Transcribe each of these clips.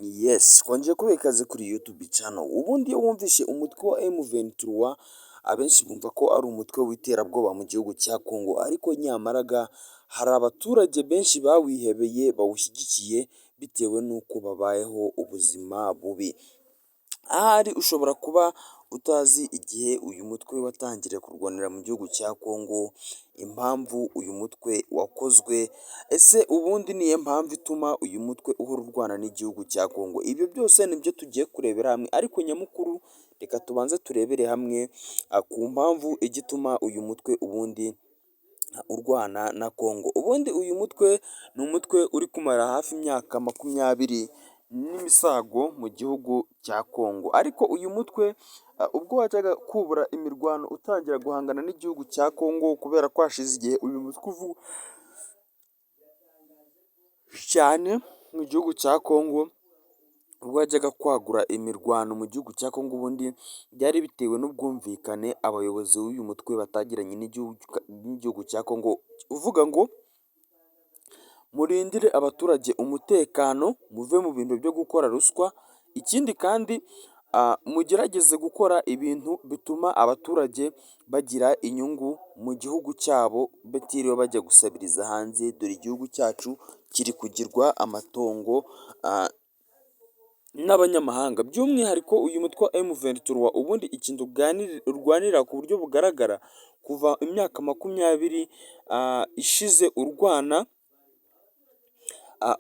Yes, twongeye kubaha ikaze kuri YouTube channel. Ubundi iyo wumvishe umutwe wa M23, abenshi bumva ko ari umutwe w'iterabwoba mu gihugu cya Congo, ariko nyamara hari abaturage benshi bawihebeye bawushyigikiye bitewe n'uko babayeho ubuzima bubi. Ahari ushobora kuba utazi igihe uyu mutwe watangiriye kurwanira mu gihugu cya Congo, impamvu uyu mutwe wakozwe, ese ubundi niyo mpamvu ituma uyu mutwe uhora urwana n'igihugu cya Congo. Ibyo byose nibyo tugiye kurebera hamwe, ariko nyamukuru reka tubanze turebere hamwe ku mpamvu igituma uyu mutwe ubundi urwana na Congo. Ubundi uyu mutwe ni umutwe uri kumara hafi imyaka 20 n'imisago mu gihugu cya Congo, ariko uyu mutwe ubwo wajyaga kubura imirwano utangira guhangana n'igihugu cya Congo, kubera ko hashize igihe uyu mutwe uvugwa cyane mu gihugu cya Congo, ubwo wajyaga kwagura imirwano mu gihugu cya Congo, ubundi byari bitewe n'ubwumvikane abayobozi b'uyu mutwe batagiranye n'igihugu cya Congo, uvuga ngo murindire abaturage umutekano, muve mu bintu byo gukora ruswa, ikindi kandi mugerageze gukora ibintu bituma abaturage bagira inyungu mu gihugu cyabo, batiriwe bajya gusabiriza hanze, dore igihugu cyacu kiri kugirwa amatongo n'abanyamahanga. By'umwihariko uyu mutwe wa M23 ubundi ikintu urwanira ku buryo bugaragara, kuva imyaka 20 ishize urwana,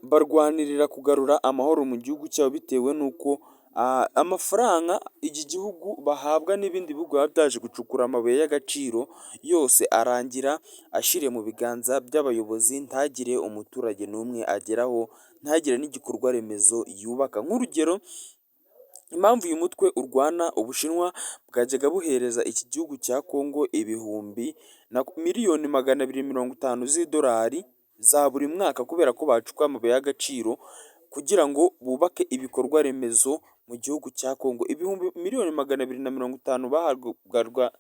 barwanirira kugarura amahoro mu gihugu cyabo, bitewe n'uko amafaranga iki gihugu bahabwa n'ibindi bihugu biba byaje gucukura amabuye y'agaciro yose arangira ashiriye mu biganza by'abayobozi, ntagire umuturage n'umwe ageraho, ntagire n'igikorwa remezo yubaka. Nk'urugero, impamvu uyu mutwe urwana, Ubushinwa bwajyaga buhereza iki gihugu cya Congo ibihumbi na miliyoni 250 z'idolari za buri mwaka, kubera ko bacukuye amabuye y'agaciro kugira ngo bubake ibikorwa remezo mu gihugu cya Congo. Ibihumbi miliyoni 250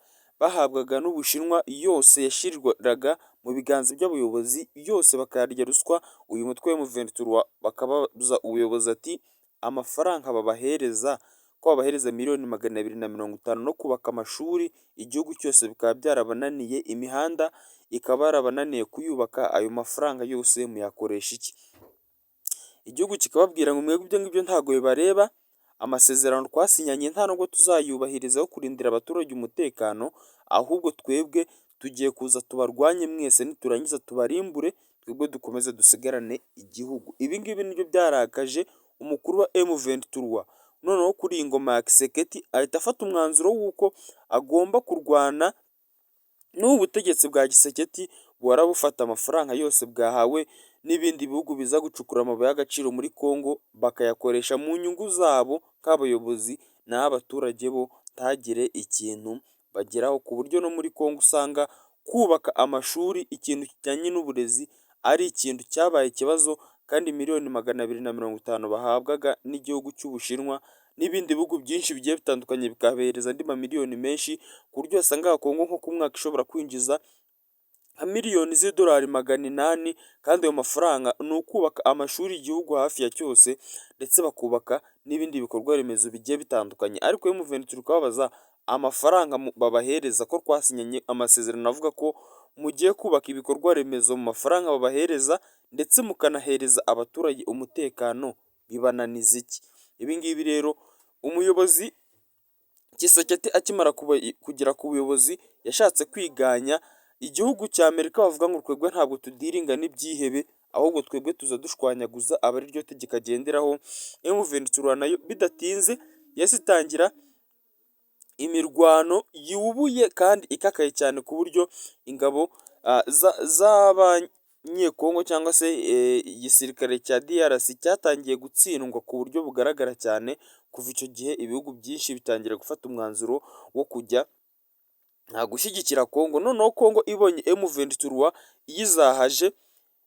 bahabwaga n'Ubushinwa yose yashyirwaga mu biganza by'abayobozi, yose bakayarya ruswa. Uyu mutwe wa M23 bakabaza ubuyobozi ati amafaranga babahereza, ko babahereza miliyoni 250 no kubaka amashuri, igihugu cyose bikaba byarabananiye, imihanda ikaba yarabananiye kuyubaka, ayo mafaranga yose muyakoresha iki? Igihugu kikababwira ngo mwebwe ibyo ngibyo ntabwo bibareba, amasezerano twasinyanye nta nubwo tuzayubahiriza yo kurindira abaturage umutekano, ahubwo twebwe tugiye kuza tubarwanye mwese, niturangiza tubarimbure, twebwe dukomeze dusigarane igihugu. Ibi ngibi nibyo byarakaje umukuru wa M23. Noneho kuri iyi ngoma ya Kisekedi ahita afata umwanzuro w'uko agomba kurwana n'ubu butegetsi bwa Kisekedi buhora bufata amafaranga yose bwahawe n'ibindi bihugu biza gucukura amabuye y'agaciro muri Congo, bakayakoresha mu nyungu zabo nk'abayobozi, naho abaturage bo ntagire ikintu bageraho, ku buryo no muri Congo usanga kubaka amashuri, ikintu kijyanye n'uburezi, ari ikintu cyabaye ikibazo, kandi miliyoni 250 bahabwaga n'igihugu cy'Ubushinwa n'ibindi bihugu byinshi bigiye bitandukanye bikabahereza andi mamiliyoni menshi, ku buryo usanga Congo nko ku mwaka ishobora kwinjiza nka miliyoni z'idolari 800, kandi ayo mafaranga ni ukubaka amashuri igihugu hafi ya cyose, ndetse bakubaka n'ibindi bikorwa remezo bigiye bitandukanye. Ariko M23 ukababaza amafaranga babahereza, ko twasinyanye amasezerano avuga ko mugiye kubaka ibikorwa remezo, mu mafaranga babahereza ndetse mukanahereza abaturage umutekano, bibananiza iki? Ibi ngibi rero umuyobozi Kisekedi akimara kugera ku buyobozi yashatse kwiganya igihugu cya Amerika, bavuga ngo twebwe ntabwo tudiringa n'ibyihebe, ahubwo twebwe tuza dushwanyaguza aba ari ryo tegeko agenderaho. M23 nayo bidatinze yahise itangira imirwano yubuye kandi ikakaye cyane, ku buryo ingabo z'abanyekongo cyangwa se igisirikare cya DRC cyatangiye gutsindwa ku buryo bugaragara cyane. Kuva icyo gihe ibihugu byinshi bitangira gufata umwanzuro wo kujya gushyigikira Congo. Noneho Congo ibonye M23 iyizahaje,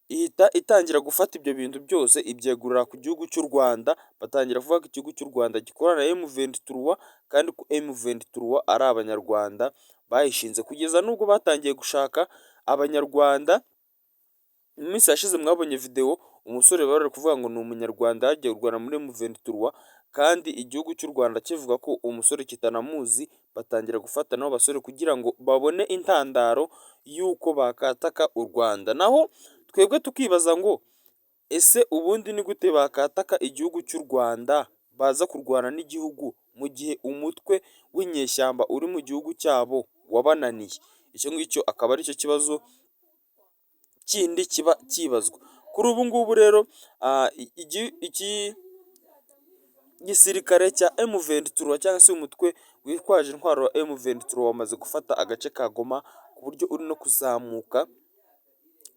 ihita itangira gufata ibyo bintu byose ibyegurira ku gihugu cy'u Rwanda, batangira kuvuga ko igihugu cy'u Rwanda gikorana na M23, kandi ko M23 ari abanyarwanda bayishinze, kugeza n'ubwo batangiye gushaka abanyarwanda. Mu minsi yashize mwabonye video umusore bari kuvuga ngo ni umunyarwanda yagiye kurwana muri M23 kandi igihugu cy'u Rwanda kivuga ko umusore kitanamuzi, batangira gufata n'abo basore kugira ngo babone intandaro y'uko bakataka u Rwanda. Naho twebwe tukibaza ngo ese ubundi ni gute bakataka igihugu cy'u Rwanda baza kurwana n'igihugu mu gihe umutwe w'inyeshyamba uri mu gihugu cyabo wabananiye? Icyo ngicyo akaba ari cyo kibazo kindi kiba kibazwa. Kuri ubu ngubu rero iki gisirikare cya M23 cyangwa se umutwe witwaje intwaro wa M23 wamaze gufata agace ka Goma ku buryo uri no kuzamuka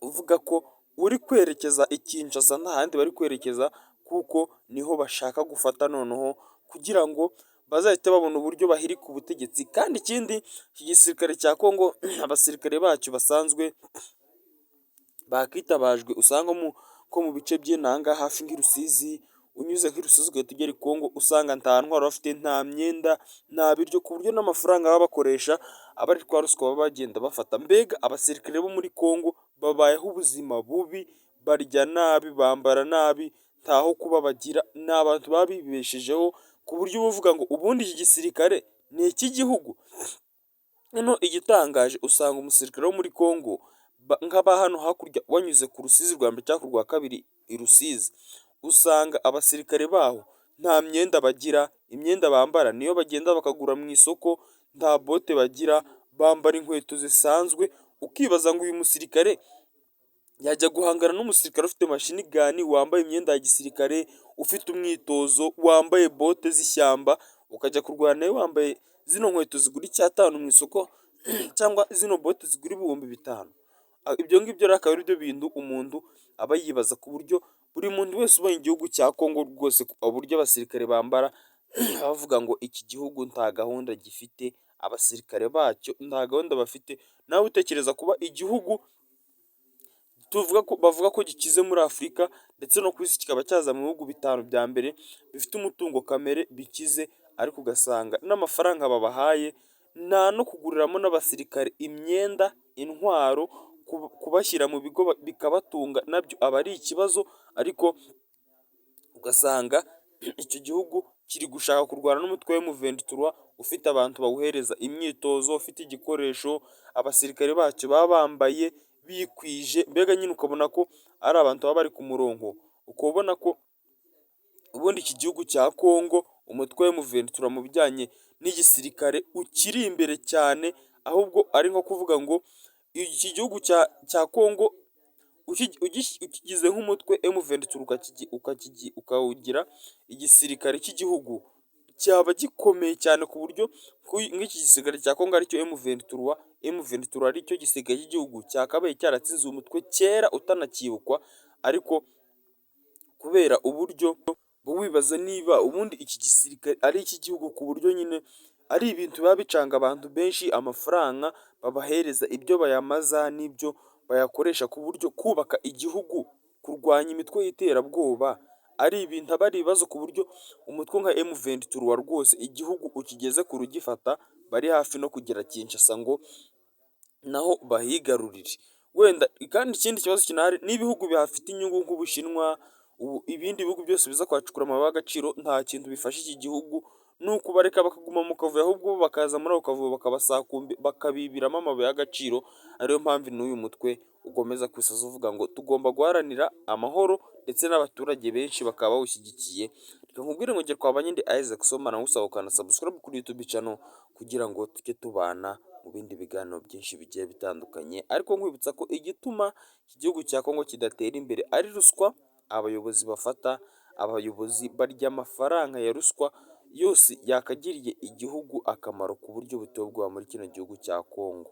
uvuga ko uri kwerekeza i Kinshasa, nta handi bari kwerekeza kuko niho bashaka gufata noneho kugira ngo bazahite babona uburyo bahirika ubutegetsi. Kandi ikindi iki gisirikare cya Kongo abasirikare bacyo basanzwe bakitabajwe usanga ko mu bice by'inanga hafi nk'i unyuze nk'i ugahita ugera i Kongo usanga nta ntwaro bafite, nta myenda, nta biryo, ku buryo n'amafaranga baba bakoresha aba ari twa ruswa baba bagenda bafata. Mbega abasirikare bo muri Kongo babayeho ubuzima bubi, barya nabi, bambara nabi, ntaho kuba bagira, ni abantu baba bibeshejeho ku buryo uba uvuga ngo ubundi iki gisirikare ni icy'igihugu. Noneho igitangaje usanga umusirikare wo muri Kongo nk'aba hano hakurya wanyuze ku Rusizi rwa mbere cyangwa ku rwa kabiri i Rusizi, usanga abasirikare baho nta myenda bagira, imyenda bambara niyo bagenda bakagura mu isoko, nta bote bagira, bambara inkweto zisanzwe. Ukibaza ngo uyu musirikare yajya guhangana n'umusirikare ufite mashini gani, wambaye imyenda ya gisirikare, ufite umwitozo, wambaye bote z'ishyamba, ukajya kurwana nawe wambaye zino nkweto zigura 5,000 mu isoko cyangwa zino bote zigura 5,000. Ibyo ngibyo rero akaba ari byo bintu umuntu aba yibaza, ku buryo buri muntu wese ubonye igihugu cya Kongo rwose uburyo abasirikare bambara bavuga ngo iki gihugu nta gahunda gifite, abasirikare bacyo nta gahunda bafite. Nawe utekereza kuba igihugu bavuga ko gikize muri Afurika ndetse no ku isi kikaba cyaza mu bihugu 5 bya mbere bifite umutungo kamere bikize, ariko ugasanga n'amafaranga babahaye nta no kuguriramo n'abasirikare imyenda, intwaro, kubashyira mu bigo bikabatunga nabyo aba ari ikibazo. Ariko ugasanga icyo gihugu kiri gushaka kurwana n'umutwe wa M23 ufite abantu bawuhereza imyitozo, ufite igikoresho, abasirikare bacyo baba bambaye bikwije, mbega nyine ukabona ko ari abantu baba bari ku murongo. Ukabona ko ubundi iki gihugu cya Kongo umutwe wa M23 mu bijyanye n'igisirikare ukiri imbere cyane, ahubwo ari nko kuvuga ngo iki gihugu cya Kongo ukigize nk'umutwe M23 ukawugira igisirikare cy'igihugu, cyaba gikomeye cyane ku buryo nk'iki gisirikare cya Kongo aricyo M23 aricyo gisirikare cy'igihugu cyakabaye cyaratsinze umutwe kera utanakibukwa. Ariko kubera uburyo wibaza niba ubundi iki gisirikare ari icy'igihugu, ku buryo nyine ari ibintu biba bicanga abantu benshi, amafaranga babahereza, ibyo bayamaza n'ibyo bayakoresha, ku buryo kubaka igihugu, kurwanya imitwe y'iterabwoba ari ibintu aba ari ibibazo, ku buryo umutwe nka M23 rwose igihugu ukigeze ku rugifata bari hafi no kugera Kinshasa ngo naho bahigarurire. Wenda kandi ikindi kibazo kinahari n'ibihugu bihafite inyungu nk'Ubushinwa, ibindi bihugu byose biza kwacukura amabuye y'agaciro, nta kintu bifasha iki gihugu, ni ukubareka bakaguma mu kavuyo, ahubwo bakaza muri ako kavuyo bakabibiramo amabuye y'agaciro. Ariyo mpamvu n'uyu mutwe ugomeza kwisaza uvuga ngo tugomba guharanira amahoro ndetse n'abaturage benshi bakaba bawushyigikiye. Reka nkubwire ngo ngera kwa Banyindi Isaac Soma, nawe usaba ukana subscribe kuri YouTube channel kugira ngo tujye tubana mu bindi biganiro byinshi bigiye bitandukanye. Ariko nkwibutsa ko igituma iki gihugu cya Kongo kidatera imbere ari ruswa abayobozi bafata, abayobozi barya amafaranga ya ruswa yose yakagiriye igihugu akamaro ku buryo buteye ubwoba muri kino gihugu cya Kongo.